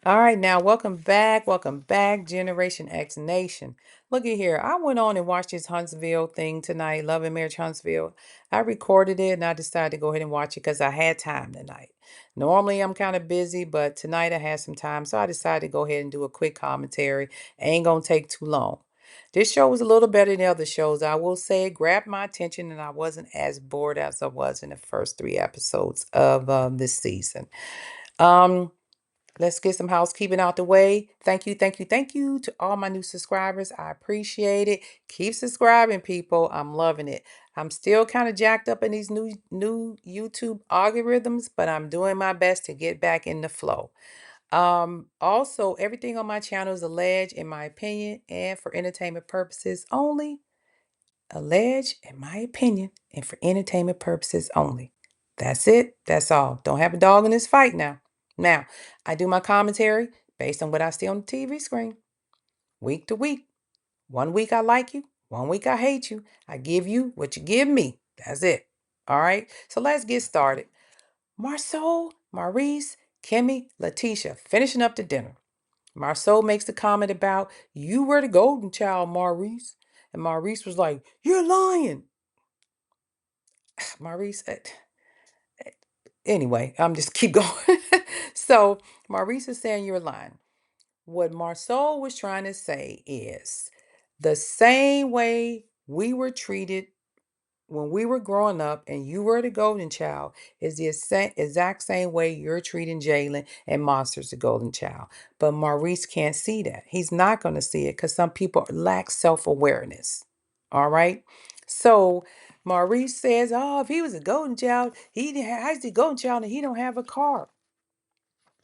All right, now welcome back. Welcome back, Generation X Nation. Look at here. I went on and watched this Huntsville thing tonight, Love and Marriage Huntsville. I recorded it and I decided to go ahead and watch it because I had time tonight. Normally I'm kind of busy, but tonight I had some time, so I decided to go ahead and do a quick commentary. Ain't gonna take too long. This show was a little better than the other shows. I will say it grabbed my attention and I wasn't as bored as I was in the first three episodes of this season. Um, Let's get some housekeeping out the way. Thank you, thank you, thank you to all my new subscribers. I appreciate it. Keep subscribing, people. I'm loving it. I'm still kind of jacked up in these new YouTube algorithms, but I'm doing my best to get back in the flow. Also, everything on my channel is alleged, in my opinion, and for entertainment purposes only. Alleged, in my opinion, and for entertainment purposes only. That's it. That's all. Don't have a dog in this fight now. Now, I do my commentary based on what I see on the TV screen, week to week. One week I like you, one week I hate you. I give you what you give me. That's it. All right. So let's get started. Marceau, Maurice, Kimmy, Letitia, finishing up the dinner. Marceau makes the comment about, you were the golden child, Maurice. And Maurice was like, you're lying. Maurice, anyway, I'm just keep going. So Maurice is saying you're lying. What Marceau was trying to say is the same way we were treated when we were growing up and you were the golden child is the exact same way you're treating Jaylin and Monster's the golden child. But Maurice can't see that. He's not going to see it because some people lack self-awareness. All right. So Maurice says, oh, if he was a golden child, he's the golden child and he don't have a car.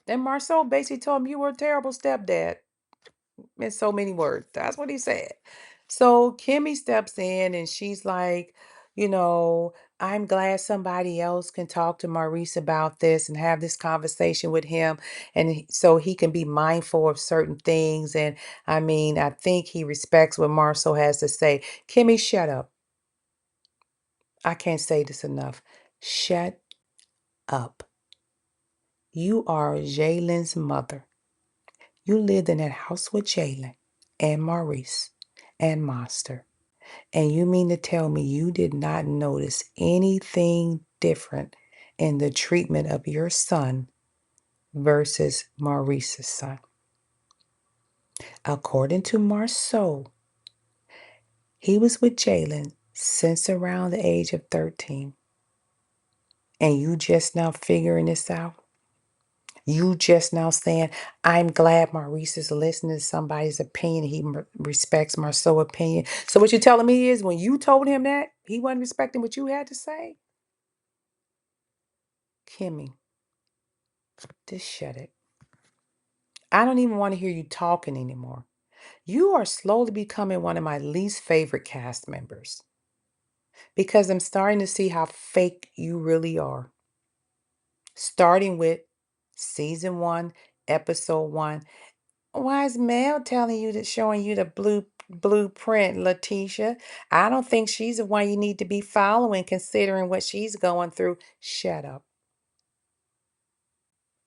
Then Marceau basically told him you were a terrible stepdad in so many words. That's what he said. So Kimmy steps in and she's like, you know, I'm glad somebody else can talk to Maurice about this and have this conversation with him. And so he can be mindful of certain things. And I mean, I think he respects what Marceau has to say. Kimmy, shut up. I can't say this enough. Shut up. You are Jaylin's mother. You lived in that house with Jaylin and Maurice and Monster. And you mean to tell me you did not notice anything different in the treatment of your son versus Maurice's son? According to Marceau, he was with Jaylin since around the age of 13. And you just now figuring this out? You just now saying, I'm glad Maurice is listening to somebody's opinion. He respects Marceau's opinion. So what you're telling me is when you told him that, he wasn't respecting what you had to say? Kimmy, just shut it. I don't even want to hear you talking anymore. You are slowly becoming one of my least favorite cast members because I'm starting to see how fake you really are. Starting with season one, episode one. Why is Mel telling you that showing you the blueprint, Letitia? I don't think she's the one you need to be following considering what she's going through. Shut up.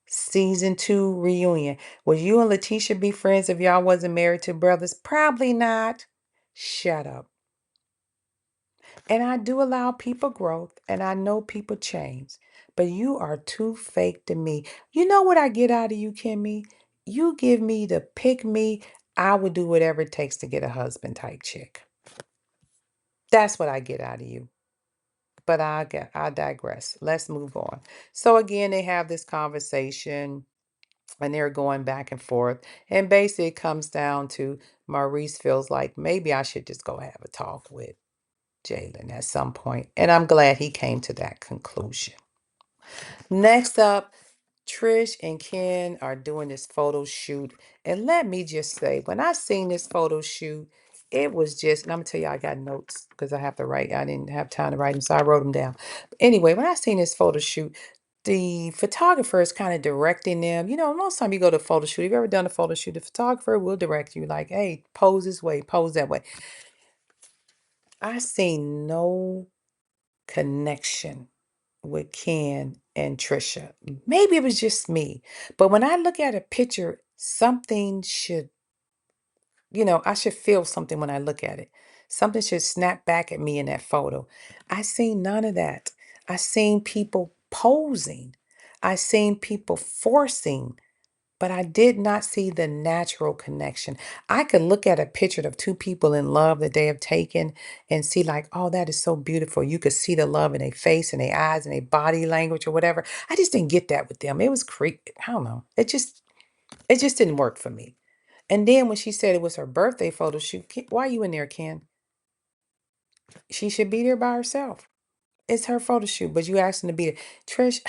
Season two reunion. Would you and Letitia be friends if y'all wasn't married to brothers? Probably not. Shut up. And I do allow people growth and I know people change. But you are too fake to me. You know what I get out of you, Kimmy? You give me the pick me, I would do whatever it takes to get a husband type chick. That's what I get out of you. But I digress. Let's move on. So again, they have this conversation and they're going back and forth. And basically, it comes down to Maurice feels like maybe I should just go have a talk with Jaylin at some point. And I'm glad he came to that conclusion. Next up, Trish and Ken are doing this photo shoot. And let me just say, when I seen this photo shoot, it was just, and I'm gonna tell you, I got notes because I have to write. I didn't have time to write them, so I wrote them down. But anyway, when I seen this photo shoot, the photographer is kind of directing them. You know, most time you go to a photo shoot, if you've ever done a photo shoot, the photographer will direct you like, hey, pose this way, pose that way. I seen no connection with Ken and Trisha. Maybe it was just me. But when I look at a picture something should, I should feel something when I look at it. Something should snap back at me in that photo. I seen none of that. I seen people posing. I seen people forcing, but I did not see the natural connection. I could look at a picture of two people in love that they have taken and see like, oh, that is so beautiful. You could see the love in their face and their eyes and their body language or whatever. I just didn't get that with them. It was creepy. I don't know. It just didn't work for me. And then when she said it was her birthday photo shoot, why are you in there, Ken? She should be there by herself. It's her photo shoot, but you asked him to be there. Trish,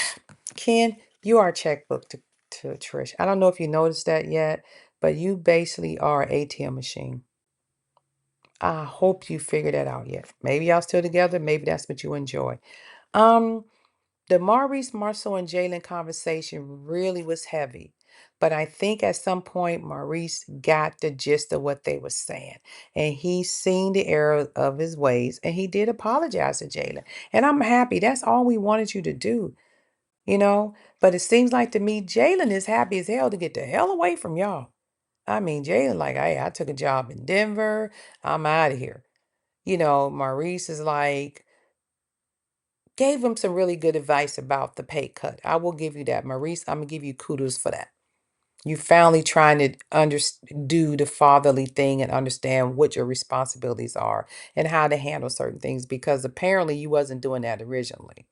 Ken, you are a checkbook to Trish. I don't know if you noticed that yet, but you basically are an ATM machine. I hope you figured that out yet. Maybe y'all still together. Maybe that's what you enjoy. Um, The Maurice, Marceau, and Jaylin conversation really was heavy. But I think at some point, Maurice got the gist of what they were saying. And he seen the error of his ways. And he did apologize to Jaylin. And I'm happy. That's all we wanted you to do, you know? But it seems like to me, Jaylin is happy as hell to get the hell away from y'all. I mean, Jaylin, like, hey, I took a job in Denver. I'm out of here. Maurice is like, gave him some really good advice about the pay cut. I will give you that, Maurice. I'm gonna give you kudos for that. You finally trying to do the fatherly thing and understand what your responsibilities are and how to handle certain things because apparently you wasn't doing that originally.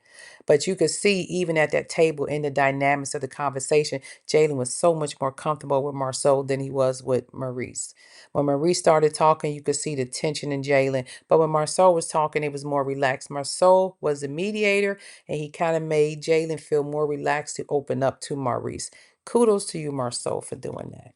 But you could see even at that table in the dynamics of the conversation, Jaylin was so much more comfortable with Marceau than he was with Maurice. When Maurice started talking, you could see the tension in Jaylin. But when Marceau was talking, it was more relaxed. Marceau was the mediator and he kind of made Jaylin feel more relaxed to open up to Maurice. Kudos to you, Marceau, for doing that.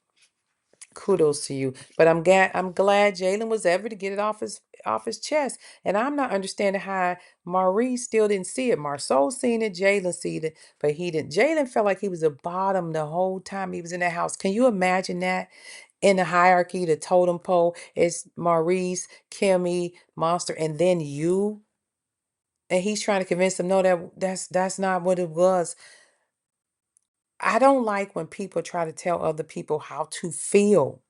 Kudos to you. But I'm glad Jaylin was able to get it off his chest. And I'm not understanding how Maurice still didn't see it. Marceau seen it, Jaylin seen it, but he didn't. Jaylin felt like he was the bottom the whole time he was in the house. Can you imagine that? In the hierarchy, the totem pole is Maurice, Kimmy, Monster, and then you. And he's trying to convince them, no, that's not what it was. I don't like when people try to tell other people how to feel.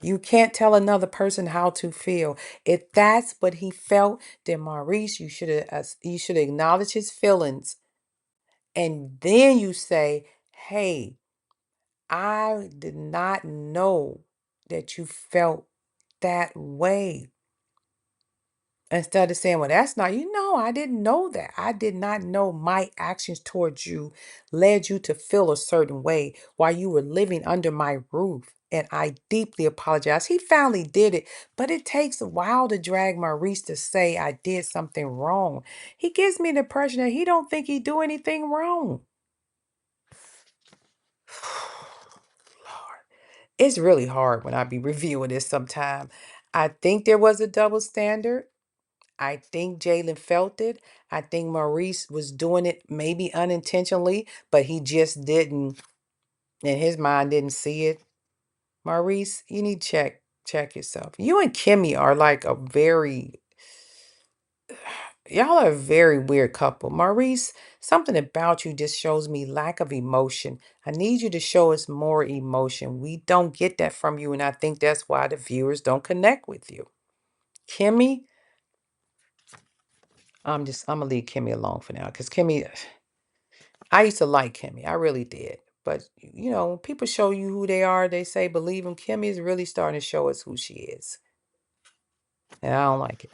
You can't tell another person how to feel. If that's what he felt, then Maurice, you should acknowledge his feelings, and then you say, "Hey, I did not know that you felt that way." Instead of saying, well, that's not, I didn't know that. I did not know my actions towards you led you to feel a certain way while you were living under my roof. And I deeply apologize. He finally did it, but it takes a while to drag Maurice to say I did something wrong. He gives me the impression that he don't think he do anything wrong. Lord, it's really hard when I be reviewing this sometime. I think there was a double standard. I think Jaylin felt it. I think Maurice was doing it maybe unintentionally, but he just didn't, in his mind, didn't see it. Maurice, you need to check yourself. You and Kimmy are like y'all are a very weird couple. Maurice, something about you just shows me lack of emotion. I need you to show us more emotion. We don't get that from you, and I think that's why the viewers don't connect with you. Kimmy, I'm gonna leave Kimmy alone for now because Kimmy, I used to like Kimmy. I really did. But when people show you who they are, they say believe them. Kimmy is really starting to show us who she is. And I don't like it.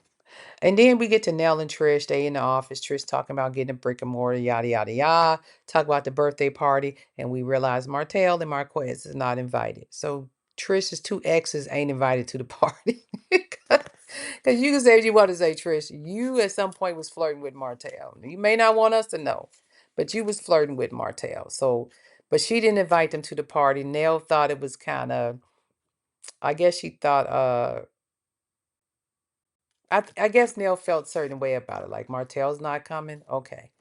And then we get to Nell and Trish. They in the office. Trish talking about getting a brick and mortar, yada, yada, yada. Talk about the birthday party. And we realize Martell and Marquez is not invited. So Trish's two exes ain't invited to the party. Because you can say what you want to say, Trish. You at some point was flirting with Martell. You may not want us to know, but you was flirting with Martell. So, but she didn't invite them to the party. Nell thought it was kind of, I guess she thought, I guess Nell felt a certain way about it. Like Martell's not coming. Okay.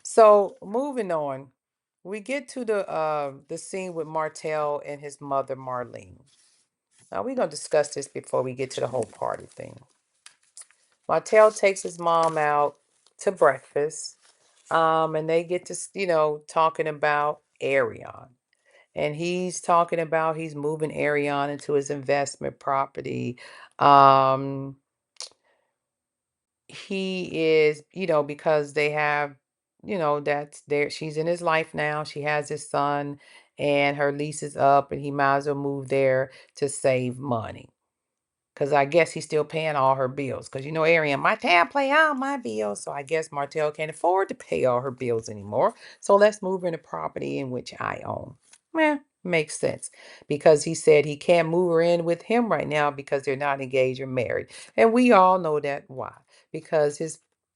So moving on, we get to the scene with Martell and his mother Marlene. Now we're gonna discuss this before we get to the whole party thing. Martell takes his mom out to breakfast. And they get to, talking about Arion. and he's talking about he's moving Ariana into his investment property. Um, he is, because they have, that's there. She's in his life now. She has his son, and her lease is up, and he might as well move there to save money. Because I guess he's still paying all her bills. Because Arian, Martell pay all my bills. So I guess Martell can't afford to pay all her bills anymore. So let's move her into property in which I own. Makes sense. Because he said he can't move her in with him right now because they're not engaged or married. And we all know that why. Because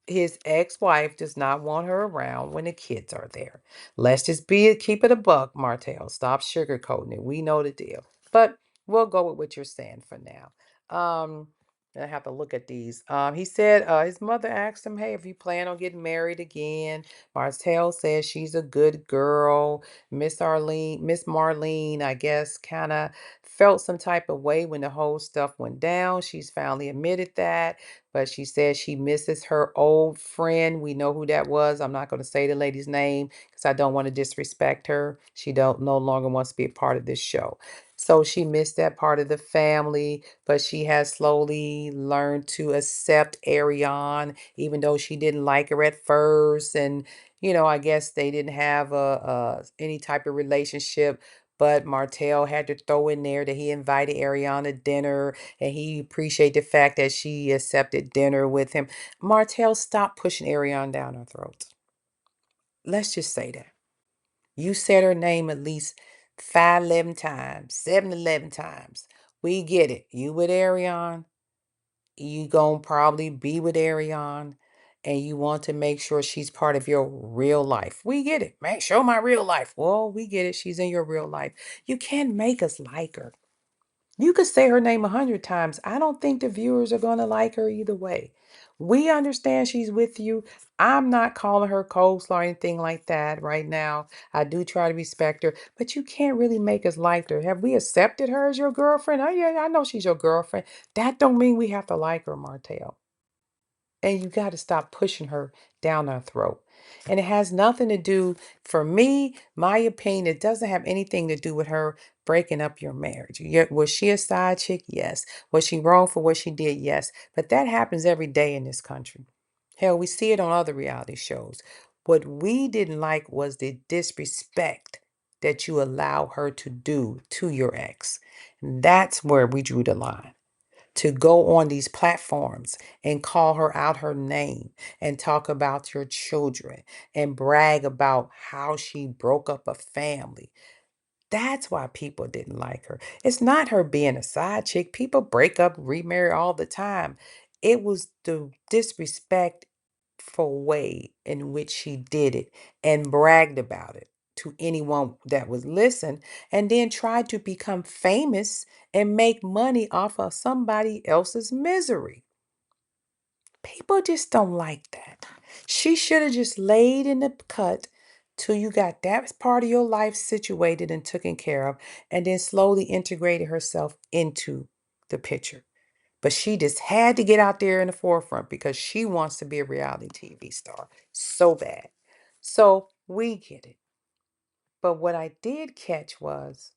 his ex-wife does not want her around when the kids are there. Let's just keep it a buck, Martell. Stop sugarcoating it. We know the deal. But we'll go with what you're saying for now. Um, I have to look at these. He said his mother asked him, "Hey, if you plan on getting married again?" Martell says she's a good girl. Miss Marlene, I guess, kind of felt some type of way when the whole stuff went down. She's finally admitted that, but she says she misses her old friend. We know who that was. I'm not going to say the lady's name because I don't want to disrespect her. She don't no longer wants to be a part of this show. So she missed that part of the family, but she has slowly learned to accept Ariane, even though she didn't like her at first. And, I guess they didn't have any type of relationship. But Martell had to throw in there that he invited Ariane to dinner and he appreciated the fact that she accepted dinner with him. Martell stopped pushing Ariane down her throat. Let's just say that. You said her name at least 5, 11 times, 7, 11 times. We get it. You with Ariane, you gonna probably be with Ariane, and you want to make sure she's part of your real life. We get it. Man, show my real life. Well, we get it. She's in your real life. You can't make us like her. You could say her name 100 times. I don't think the viewers are going to like her either way. We understand she's with you. I'm not calling her coleslaw or anything like that right now. I do try to respect her, but you can't really make us like her. Have we accepted her as your girlfriend? Oh, yeah, I know she's your girlfriend. That don't mean we have to like her, Martell. And you got to stop pushing her down our throat. And it has nothing to do, for me, my opinion, it doesn't have anything to do with her breaking up your marriage. Was she a side chick? Yes. Was she wrong for what she did? Yes. But that happens every day in this country. Hell, we see it on other reality shows. What we didn't like was the disrespect that you allow her to do to your ex. And that's where we drew the line, to go on these platforms and call her out her name and talk about your children and brag about how she broke up a family. That's why people didn't like her. It's not her being a side chick. People break up, remarry all the time. It was the disrespectful way in which she did it and bragged about it to anyone that was listening, and then tried to become famous and make money off of somebody else's misery. People just don't like that. She should have just laid in the cut till you got that part of your life situated and taken care of, and then slowly integrated herself into the picture. But she just had to get out there in the forefront because she wants to be a reality TV star so bad. So we get it. But what I did catch was,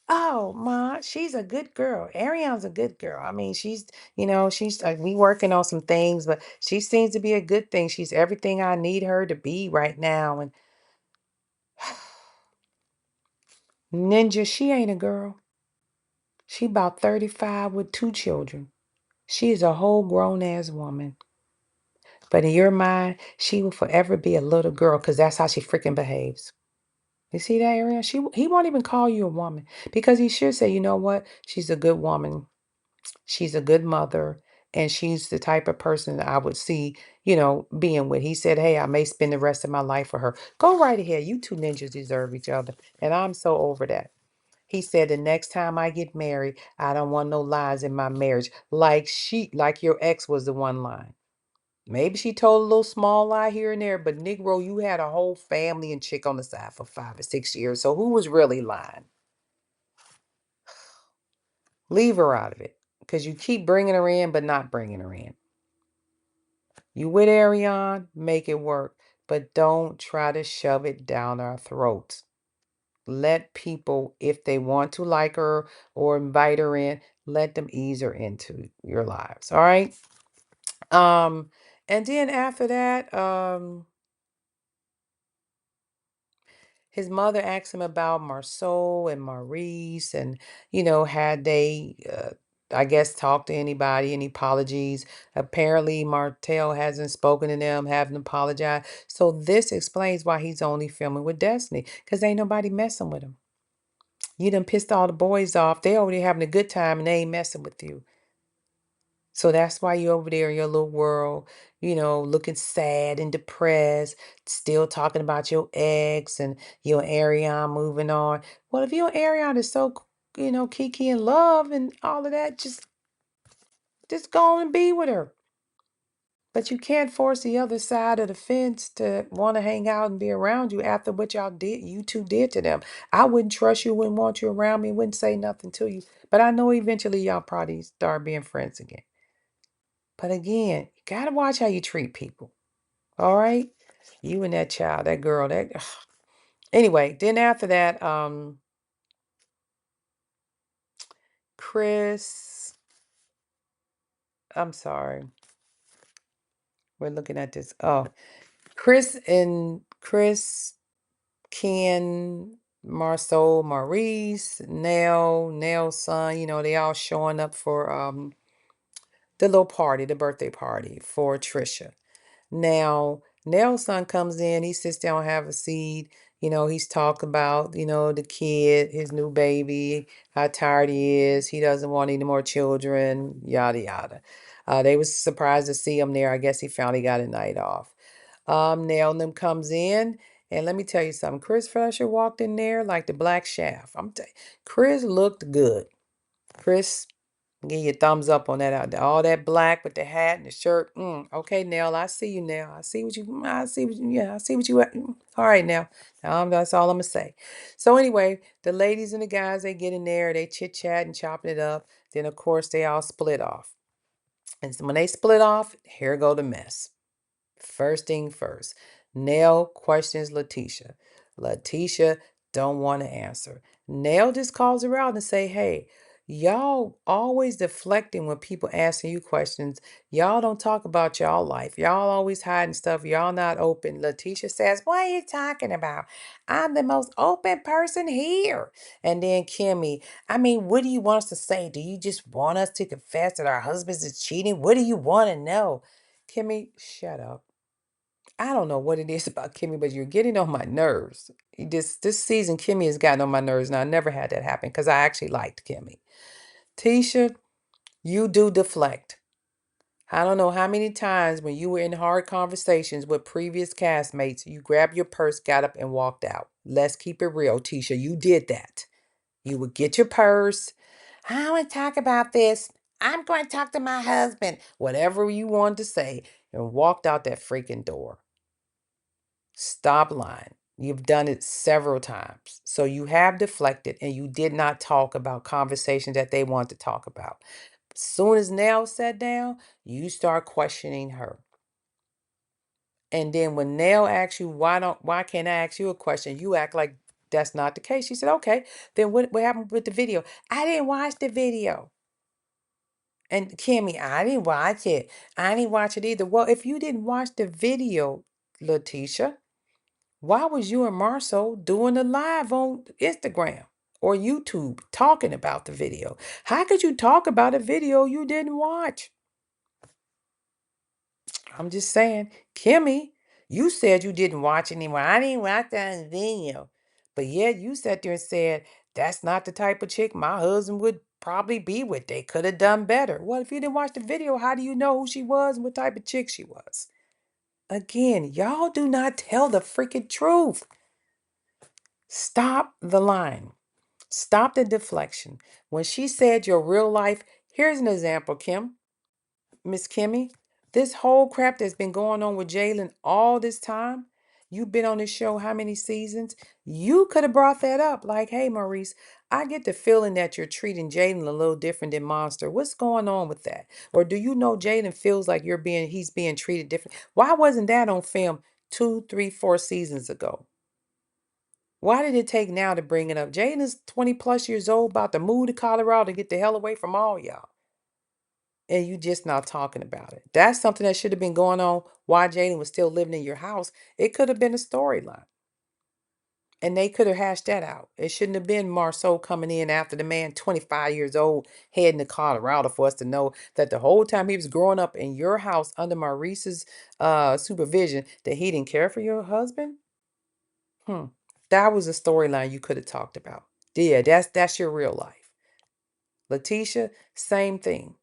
oh, Ma, she's a good girl. Ariane's a good girl. I mean, she's we working on some things, but she seems to be a good thing. She's everything I need her to be right now. And Ninja, she ain't a girl. She about 35 with 2 children. She is a whole grown ass woman. But in your mind, she will forever be a little girl because that's how she freaking behaves. You see that, Ariane? He won't even call you a woman because he should say, you know what? She's a good woman. She's a good mother, and she's the type of person that I would see, being with. He said, hey, I may spend the rest of my life with her. Go right ahead. You two ninjas deserve each other. And I'm so over that. He said, the next time I get married, I don't want no lies in my marriage. Like your ex was the one lying. Maybe she told a little small lie here and there, but Negro, you had a whole family and chick on the side for 5 or 6 years. So who was really lying? Leave her out of it because you keep bringing her in, but not bringing her in. You with Ariane, make it work, but don't try to shove it down our throats. Let people, if they want to like her or invite her in, let them ease her into your lives. All right. Um, and then after that, his mother asked him about Marceau and Maurice, and had they, I guess, talked to anybody, any apologies. Apparently, Martell hasn't spoken to them, haven't apologized. So this explains why he's only filming with Destiny, because ain't nobody messing with him. You done pissed all the boys off. They already having a good time and they ain't messing with you. So that's why you're over there in your little world, looking sad and depressed, still talking about your ex and your Ariana moving on. Well, if your Ariana is so, Kiki in love and all of that, just go on and be with her. But you can't force the other side of the fence to want to hang out and be around you after what you two did to them. I wouldn't trust you, wouldn't want you around me, wouldn't say nothing to you. But I know eventually y'all probably start being friends again. But again, you gotta watch how you treat people. All right? You and that child, that girl, that anyway, then after that, Chris, I'm sorry. We're looking at this. Oh, Chris, Ken, Marceau, Maurice, Nell's son, they all showing up for the little party, the birthday party for Trisha. Now, Nell's son comes in, he sits down, have a seat. He's talking about, the kid, his new baby, how tired he is. He doesn't want any more children, yada, yada. They was surprised to see him there. I guess he finally got a night off. Nell and them comes in, and let me tell you something. Chris Fletcher walked in there like the black shaft. Chris looked good. Chris, give you a thumbs up on that out there. All that black with the hat and the shirt. Okay, Nell, I see you now. I see what you, all right, now. That's all I'm gonna say. So anyway, the ladies and the guys, they get in there, they chit chat and chopping it up. Then of course they all split off. And so when they split off, here go the mess. First thing first, Nell questions Letitia. Letitia don't want to answer. Nell just calls her out and say, hey, y'all always deflecting when people asking you questions. Y'all don't talk about y'all life. Y'all always hiding stuff. Y'all not open. Letitia says, what are you talking about? I'm the most open person here. And then Kimmy, I mean, what do you want us to say? Do you just want us to confess that our husbands is cheating? What do you want to know? Kimmy, shut up. I don't know what it is about Kimmy, but you're getting on my nerves. This season, Kimmy has gotten on my nerves, and I never had that happen because I actually liked Kimmy. Tisha, you do deflect. I don't know how many times when you were in hard conversations with previous castmates, you grabbed your purse, got up, and walked out. Let's keep it real, Tisha. You did that. You would get your purse. I want to talk about this. I'm going to talk to my husband. Whatever you wanted to say, and walked out that freaking door. Stop lying. You've done it several times. So you have deflected and you did not talk about conversations that they want to talk about. As soon as Nell sat down, you start questioning her. And then when Nell asks you, why can't I ask you a question? You act like that's not the case. She said, okay, then what happened with the video? I didn't watch the video. And Kimmy, I didn't watch it. I didn't watch it either. Well, if you didn't watch the video, Letitia, why was you and Marceau doing a live on Instagram or YouTube talking about the video? How could you talk about a video you didn't watch? I'm just saying, Kimmy, you said you didn't watch anymore. I didn't watch that video. But yet you sat there and said, that's not the type of chick my husband would probably be with. They could have done better. Well, if you didn't watch the video, how do you know who she was and what type of chick she was? Again, y'all do not tell the freaking truth. Stop the line. Stop the deflection. When she said your real life, here's an example, Kim. Miss Kimmy, this whole crap that's been going on with Jaylin all this time, you've been on this show how many seasons? You could have brought that up. Like, hey, Maurice, I get the feeling that you're treating Jaylin a little different than Monster. What's going on with that? Or do you know Jaylin feels like he's being treated different? Why wasn't that on film 2, 3, 4 seasons ago? Why did it take now to bring it up? Jaden is 20 plus years old, about to move to Colorado to get the hell away from all y'all. And you just not talking about it. That's something that should have been going on while Jaden was still living in your house. It could have been a storyline. And they could have hashed that out. It shouldn't have been Marceau coming in after the man, 25 years old, heading to Colorado, for us to know that the whole time he was growing up in your house under Maurice's supervision, that he didn't care for your husband. That was a storyline you could have talked about. Yeah, that's your real life. Letitia, same thing.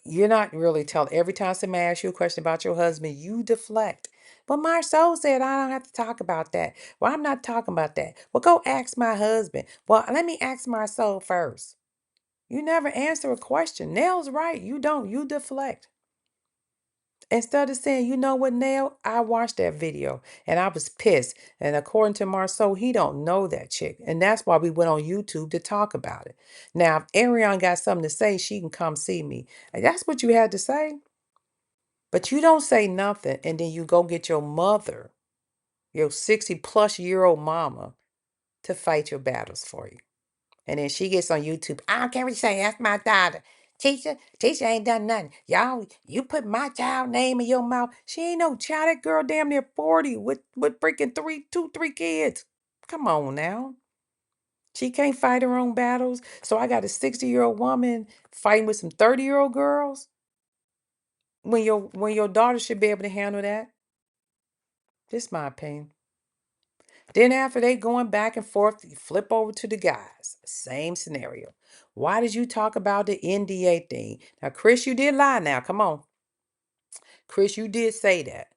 You're not really telling. Every time somebody asks you a question about your husband, you deflect. But Marceau said I don't have to talk about that. Well, I'm not talking about that. Well, go ask my husband. Well, let me ask Marceau first. You never answer a question. Nell's right. You don't. You deflect. Instead of saying, you know what, Nell, I watched that video and I was pissed. And according to Marceau, he don't know that chick. And that's why we went on YouTube to talk about it. Now, if Ariane got something to say, she can come see me. And that's what you had to say. But you don't say nothing and then you go get your mother, your 60 plus year old mama, to fight your battles for you. And then she gets on YouTube. I don't care what you say. That's my daughter. Teacher ain't done nothing. Y'all, you put my child name in your mouth. She ain't no child. That girl damn near 40 with freaking three kids. Come on now. She can't fight her own battles. So I got a 60-year-old woman fighting with some 30-year-old girls when your daughter should be able to handle that. Just my opinion. Then after they going back and forth, you flip over to the guys. Same scenario. Why did you talk about the NDA thing? Now, Chris, you did lie now. Come on. Chris, you did say that.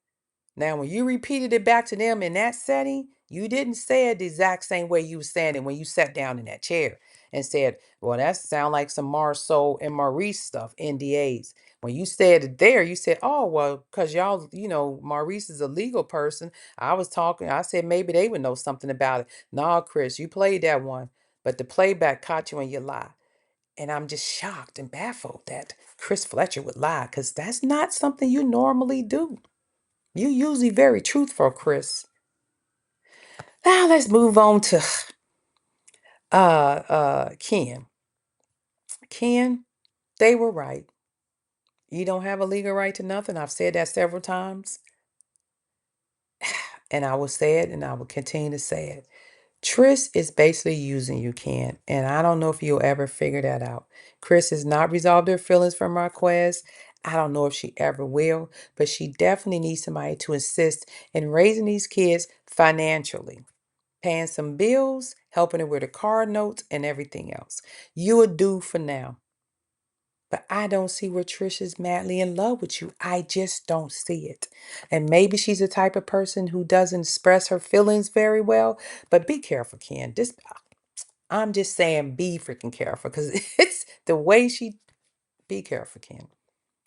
Now, when you repeated it back to them in that setting, you didn't say it the exact same way you were saying it when you sat down in that chair and said, well, that sounds like some Marceau and Maurice stuff, NDAs. When you said it there, you said, oh, well, because y'all, Maurice is a legal person. I said maybe they would know something about it. No, Chris, you played that one, but the playback caught you in your lie. And I'm just shocked and baffled that Chris Fletcher would lie because that's not something you normally do. You usually very truthful, Chris. Now let's move on to Ken. Ken, they were right. You don't have a legal right to nothing. I've said that several times. And I will say it and I will continue to say it. Tris is basically using you, Ken. And I don't know if you'll ever figure that out. Chris has not resolved her feelings from Marquez. I don't know if she ever will, but she definitely needs somebody to assist in raising these kids financially, paying some bills, helping her with her car notes and everything else. You would do for now. But I don't see where Trish is madly in love with you. I just don't see it. And maybe she's the type of person who doesn't express her feelings very well. But be careful, Ken. I'm just saying be freaking careful because it's the way she be careful, Ken.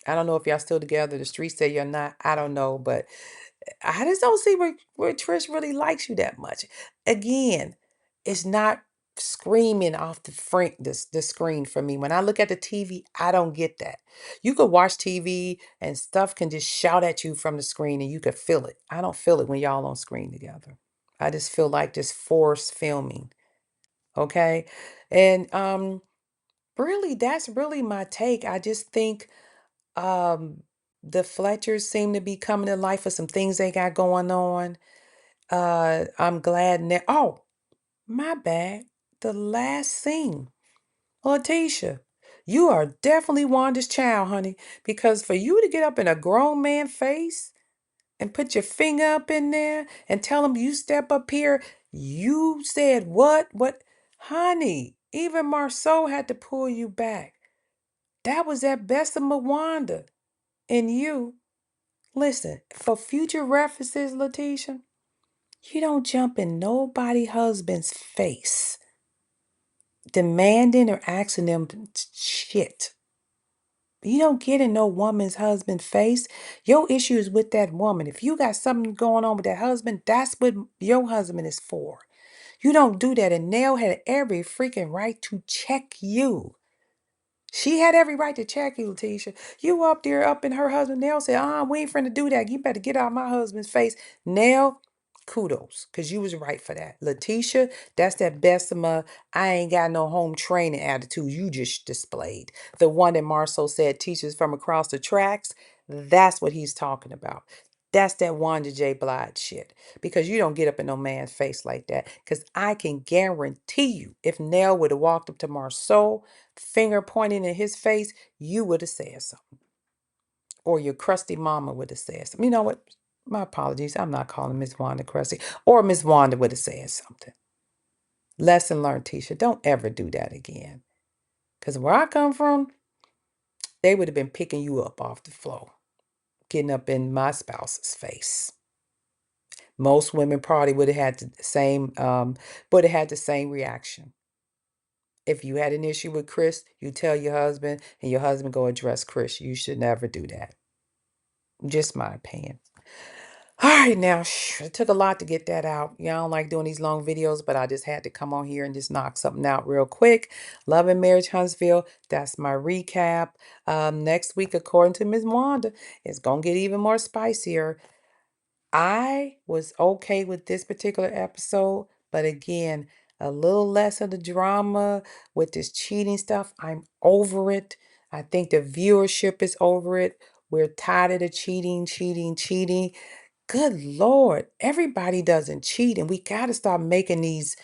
I don't know if y'all still together. The streets say you're not. I don't know, but I just don't see where Trish really likes you that much. Again, it's not screaming off the screen for me. When I look at the TV, I don't get that. You could watch TV and stuff can just shout at you from the screen and you could feel it. I don't feel it when y'all on screen together. I just feel like this forced filming. Okay. And really that's really my take. I just think um the Fletchers seem to be coming to life for some things they got going on. I'm glad now. Oh, my bad. The last scene. Letitia, you are definitely Wanda's child, honey. Because for you to get up in a grown man face and put your finger up in there and tell him you step up here, you said what? What? Honey, even Marceau had to pull you back. That was at best of Wanda. And you, listen, for future references, Letitia, you don't jump in nobody husband's face demanding or asking them shit. You don't get in no woman's husband's face. Your issue is with that woman. If you got something going on with that husband, that's what your husband is for. You don't do that. And Nell had every freaking right to check you. She had every right to check you, Letitia. You up there up in her husband. Nell said, we ain't finna do that. You better get out of my husband's face. Nell, Kudos, because you was right for that. Letitia, that's that Bessemer, I ain't got no home training attitude you just displayed. The one that Marceau said teachers from across the tracks, that's what he's talking about. That's that Wanda J. Blige shit. Because you don't get up in no man's face like that. Because I can guarantee you, if Nell would have walked up to Marceau, finger pointing in his face, you would have said something. Or your crusty mama would have said something. You know what? My apologies. I'm not calling Miss Wanda crusty. Or Miss Wanda would have said something. Lesson learned, Tisha. Don't ever do that again. Because where I come from, they would have been picking you up off the floor, getting up in my spouse's face. Most women probably would have had the same reaction. If you had an issue with Chris, you tell your husband, and your husband go address Chris. You should never do that. Just my opinion. All right, now, it took a lot to get that out. Yeah, I don't like doing these long videos, but I just had to come on here and just knock something out real quick. Love and Marriage Huntsville, that's my recap. Next week, according to Ms. Wanda, it's going to get even more spicier. I was okay with this particular episode, but again, a little less of the drama with this cheating stuff. I'm over it. I think the viewership is over it. We're tired of the cheating, cheating, cheating. Good Lord, everybody doesn't cheat, and we got to start making these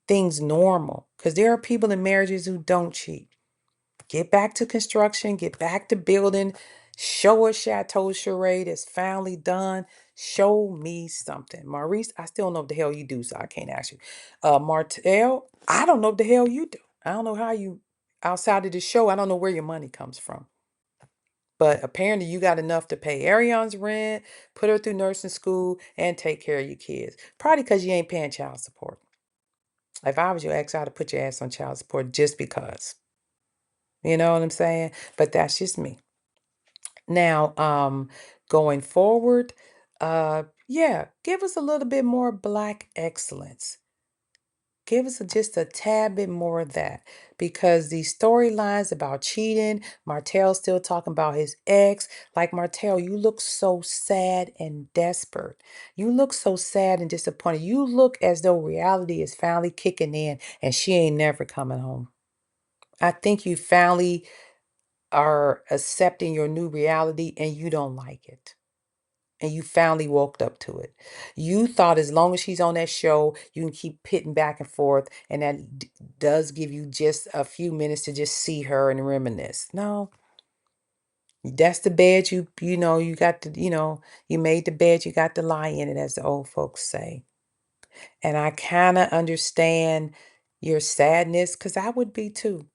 things normal because there are people in marriages who don't cheat. Get back to construction, get back to building. Show a chateau charade is finally done. Show me something. Maurice, I still don't know what the hell you do, so I can't ask you. Martell, I don't know what the hell you do. I don't know how you, outside of the show, I don't know where your money comes from. But apparently you got enough to pay Arion's rent, put her through nursing school, and take care of your kids. Probably because you ain't paying child support. If I was your ex, I'd have put your ass on child support just because. You know what I'm saying? But that's just me. Now, going forward, yeah, give us a little bit more Black excellence. Give us just a tad bit more of that because these storylines about cheating, Martell still talking about his ex. Like, Martell, you look so sad and desperate. You look so sad and disappointed. You look as though reality is finally kicking in and she ain't never coming home. I think you finally are accepting your new reality and you don't like it. And you finally woke up to it. You thought as long as she's on that show, you can keep pitting back and forth, and that does give you just a few minutes to just see her and reminisce. No, that's the bed you got to, you made the bed, you got to lie in it, as the old folks say. And I kind of understand your sadness, because I would be too.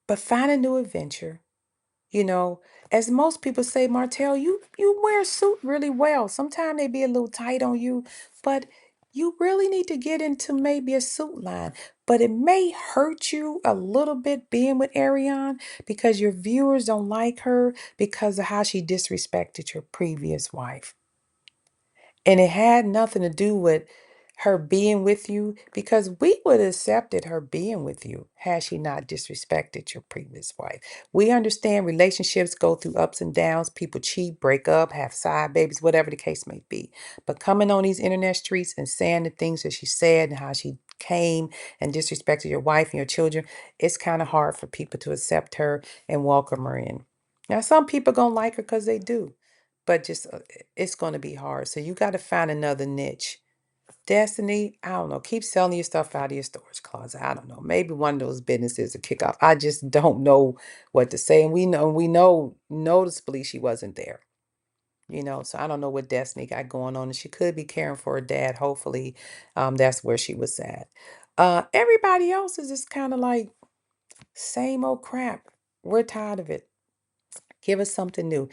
But find a new adventure. You know, as most people say, Martell, you wear a suit really well. Sometimes they be a little tight on you, but you really need to get into maybe a suit line. But it may hurt you a little bit being with Ariane because your viewers don't like her because of how she disrespected your previous wife. And it had nothing to do with her being with you because we would have accepted her being with you had she not disrespected your previous wife. We understand relationships go through ups and downs. People cheat, break up, have side babies, whatever the case may be. But coming on these internet streets and saying the things that she said and how she came and disrespected your wife and your children, it's kind of hard for people to accept her and welcome her in. Now, some people going to like her because they do, but just it's going to be hard. So you got to find another niche. Destiny, I don't know. Keep selling your stuff out of your storage closet. I don't know. Maybe one of those businesses will kick off. I just don't know what to say. And we know noticeably she wasn't there. So I don't know what Destiny got going on. And she could be caring for her dad. Hopefully, that's where she was at. Everybody else is just kind of like same old crap. We're tired of it. Give us something new.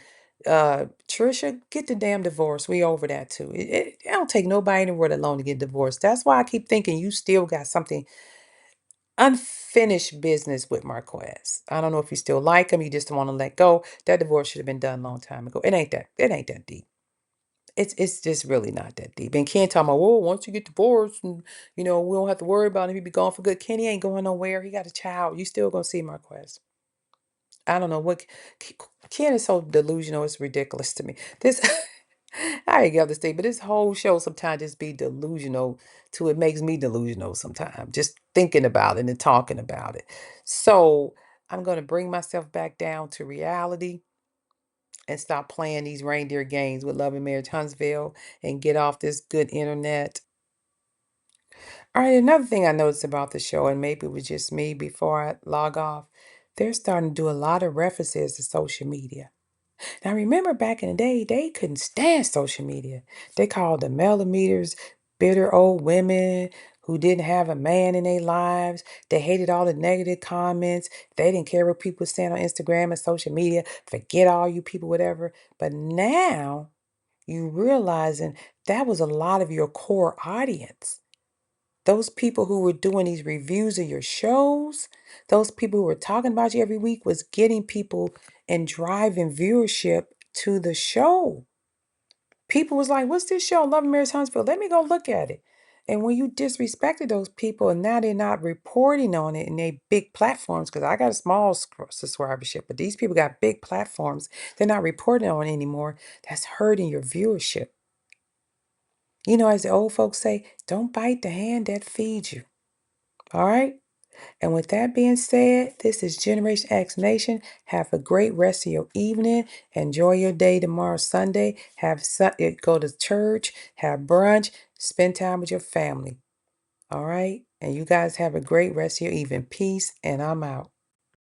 Trisha, get the damn divorce. We over that too. It don't take nobody in the world alone to get divorced. That's why I keep thinking you still got something unfinished business with Marquez. I don't know if you still like him. You just don't want to let go. That divorce should have been done a long time ago. It ain't that. It ain't that deep. It's just really not that deep. And Ken talking about, well, once you get divorced, and we don't have to worry about him. He be gone for good. Kenny ain't going nowhere. He got a child. You still gonna see Marquez. I don't know what Ken is so delusional. It's ridiculous to me. This I ain't got to stay, but this whole show sometimes just be delusional to it makes me delusional sometimes, just thinking about it and talking about it. So I'm gonna bring myself back down to reality and stop playing these reindeer games with Love and Marriage Huntsville and get off this good internet. All right, another thing I noticed about the show, and maybe it was just me before I log off, they're starting to do a lot of references to social media. Now, remember back in the day, they couldn't stand social media. They called the millimeters bitter old women who didn't have a man in their lives. They hated all the negative comments. They didn't care what people saying on Instagram and social media. Forget all you people, whatever. But now you realizing that was a lot of your core audience. Those people who were doing these reviews of your shows, those people who were talking about you every week was getting people and driving viewership to the show. People was like, what's this show? Love and Marriage Huntsville. Let me go look at it. And when you disrespected those people and now they're not reporting on it in they big platforms, because I got a small subscribership, but these people got big platforms, they're not reporting on it anymore. That's hurting your viewership. You know, as the old folks say, don't bite the hand that feeds you. All right? And with that being said, this is Generation X Nation. Have a great rest of your evening. Enjoy your day tomorrow, Sunday. Go to church, have brunch, spend time with your family. All right? And you guys have a great rest of your evening. Peace, and I'm out.